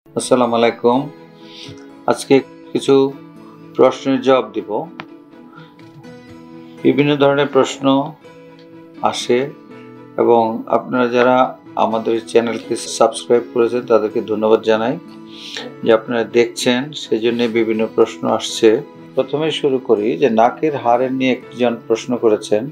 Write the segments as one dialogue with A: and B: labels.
A: আসসালামু আলাইকুম। আজকে কিছু প্রশ্নের জবাব দিব। বিভিন্ন ধরনের প্রশ্ন আসে এবং আপনারা যারা আমাদের চ্যানেলকে সাবস্ক্রাইব করেছেন তাদেরকে ধন্যবাদ জানাই যে আপনারা দেখছেন, সেজন্য বিভিন্ন প্রশ্ন আসছে। প্রথমে শুরু করি যে নাকের হাড়ের নিয়ে একজন প্রশ্ন করেছেন।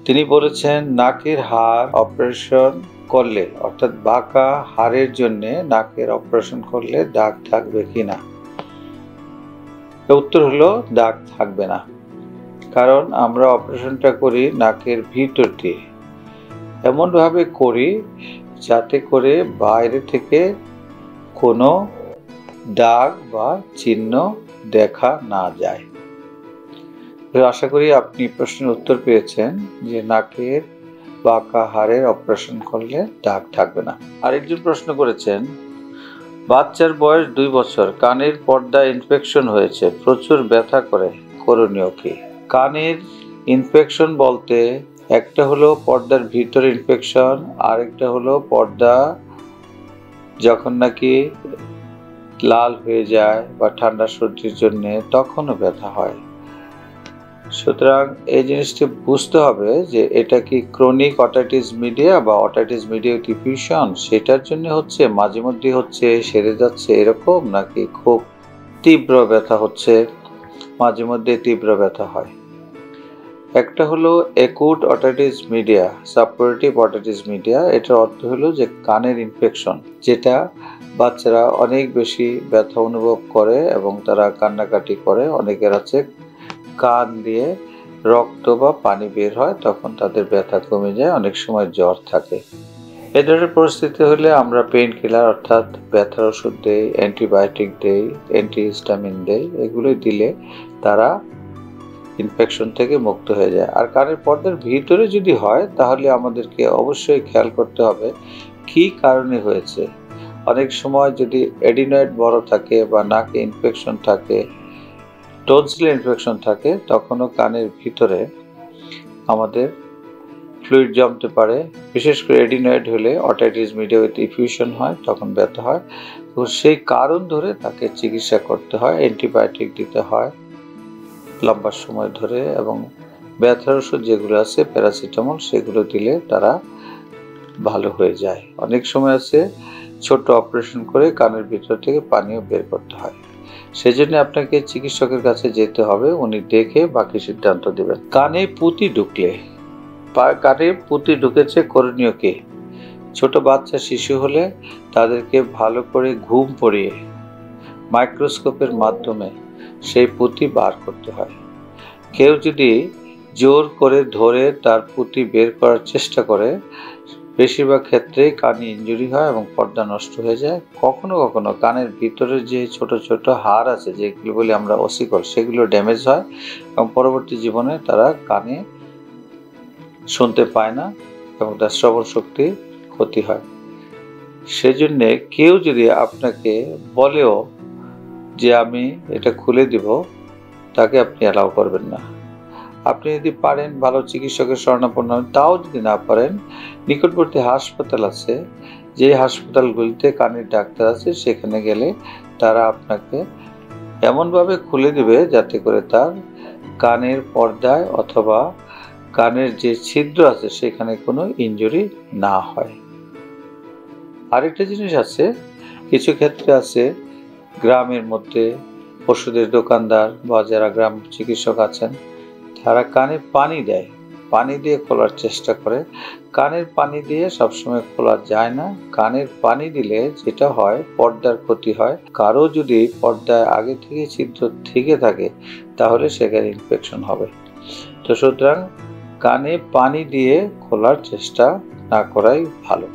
A: তিনি বলেছেন নাকের হাড় অপারেশন করলে অর্থাৎ বাঁকা হাড়ের জন্য নাকের অপারেশন করলে দাগ থাকবে কিনা। উত্তর হলো দাগ থাকবে না, কারণ আমরা অপারেশনটা করি নাকের ভিতর দিয়ে, এমনভাবে করি যাতে করে বাইরে থেকে কোনো দাগ বা চিহ্ন দেখা না যায়। আশা করি আপনি প্রশ্নের উত্তর পেয়েছেন যে নাকের বাঁকা হাড়ের অপারেশন করলে দাগ থাকবে না। আরেকজন প্রশ্ন করেছেন, বাচ্চার বয়স 2 বছর, কানের পর্দায় ইনফেকশন হয়েছে, প্রচুর ব্যথা করে, করণীয় কি? কানের ইনফেকশন বলতে একটা হলো পর্দার ভিতরে ইনফেকশন, আরেকটা হলো পর্দা যখন নাকি লাল হয়ে যায় বা ঠান্ডা সর্দির জন্য তখনও ব্যথা হয়। সুতরাং এই জিনিসটি বুঝতে হবে যে এটা কি ক্রনিক অটাইটিস মিডিয়া বা অটাইটিস মিডিয়া উইথ ডিফিউশন, সেটার জন্য হচ্ছে, মাঝে মধ্যে হচ্ছে, সেরে যাচ্ছে এরকম, নাকি খুব তীব্র ব্যথা হচ্ছে, মাঝে মধ্যে তীব্র ব্যথা হয়। একটা হলো acute otitis media, suppurative otitis media. এটার অর্থ হলো যে কানের ইনফেকশন, যেটা বাচ্চারা অনেক বেশি ব্যথা অনুভব করে এবং তারা কান্নাকাটি করে। অনেকের আছে কান দিয়ে রক্ত বা পানি বের হয়, তখন তাদের ব্যথা কমে যায়, অনেক সময় জ্বর থাকে। এ ধরনের পরিস্থিতি হলে আমরা পেইন কিলার অর্থাৎ ব্যথার ওষুধ দেই, অ্যান্টিবায়োটিক দেই, অ্যান্টিহিস্টামিন দেই। এগুলো দিলে তারা ইনফেকশন থেকে মুক্ত হয়ে যায়। আর কানের পর্দার ভিতরে যদি হয় তাহলে আমাদেরকে অবশ্যই খেয়াল করতে হবে কি কারণে হয়েছে। অনেক সময় যদি অ্যাডিনয়েড বড় থাকে বা নাকে ইনফেকশন থাকে, টনসিল ইনফেকশন থাকে, তখনও কানের ভিতরে আমাদের ফ্লুইড জমতে পারে। বিশেষ করে অ্যাডিনয়েড হলে অটাইটিস মিডিয়া উইথ ডিফিউশন হয়, তখন ব্যথা হয়। তো সেই কারণ ধরে তাকে চিকিৎসা করতে হয়, অ্যান্টিবায়োটিক দিতে হয় লম্বা সময় ধরে, এবং ব্যথার ওষুধ যেগুলো আছে প্যারাসিটামল, সেগুলো দিলে তারা ভালো হয়ে যায়। অনেক সময় আছে ছোট অপারেশন করে কানের ভিতর থেকে পানিও বের করতে হয়। সেজন্য আপনাকে চিকিৎসকের কাছে যেতে হবে, উনি দেখে বাকি সিদ্ধান্ত দেবেন। কানে পুঁতি ঢুকলে, কানে পুঁতি ঢুকেছে, করণীয় কি? ছোট বাচ্চা শিশু হলে তাদেরকে ভালো করে ঘুম পড়িয়ে মাইক্রোস্কোপের মাধ্যমে সেই পুঁতি বার করতে হয়। কেউ যদি জোর করে ধরে তার পুঁতি বের করার চেষ্টা করে, বেশিরভাগ ক্ষেত্রেই কানে ইনজুরি হয় এবং পর্দা নষ্ট হয়ে যায়। কখনো কখনো কানের ভিতরে যে ছোট ছোট হাড় আছে, যেগুলো বলি আমরা অসিকল, সেগুলো ড্যামেজ হয় এবং পরবর্তী জীবনে তারা কানে শুনতে পায় না এবং তার শ্রবণ শক্তি ক্ষতি হয়। সেজন্যে কেউ যদি আপনাকে বলেও যে আমি এটা খুলে দিব, তাকে আপনি অ্যালাউ করবেন না। আপনি যদি পারেন ভালো চিকিৎসকের শরণাপন্ন হন, তাও যদি না পারেন, নিকটবর্তী হাসপাতাল আছে, যে হাসপাতালগুলিতে কানের ডাক্তার আছে, সেখানে গেলে তারা আপনাকে এমনভাবে খুলে দেবে যাতে করে তার কানের পর্দায় অথবা কানের যে ছিদ্র আছে সেখানে কোনো ইনজুরি না হয়। আরেকটা জিনিস আছে, কিছু ক্ষেত্রে আছে গ্রামের মধ্যে ওষুধের দোকানদার বা যারা গ্রাম চিকিৎসক আছেন, তারা কানে পানি দেয়, পানি দিয়ে খোলার চেষ্টা করে। কানের পানি দিয়ে সবসময় খোলা যায় না। কানের পানি দিলে যেটা হয়, পর্দার ক্ষতি হয়। কারো যদি পর্দায় আগে থেকে ছিদ্র থেকে থাকে তাহলে সেখানে ইনফেকশন হবে। তো সুতরাং কানে পানি দিয়ে খোলার চেষ্টা না করাই ভালো।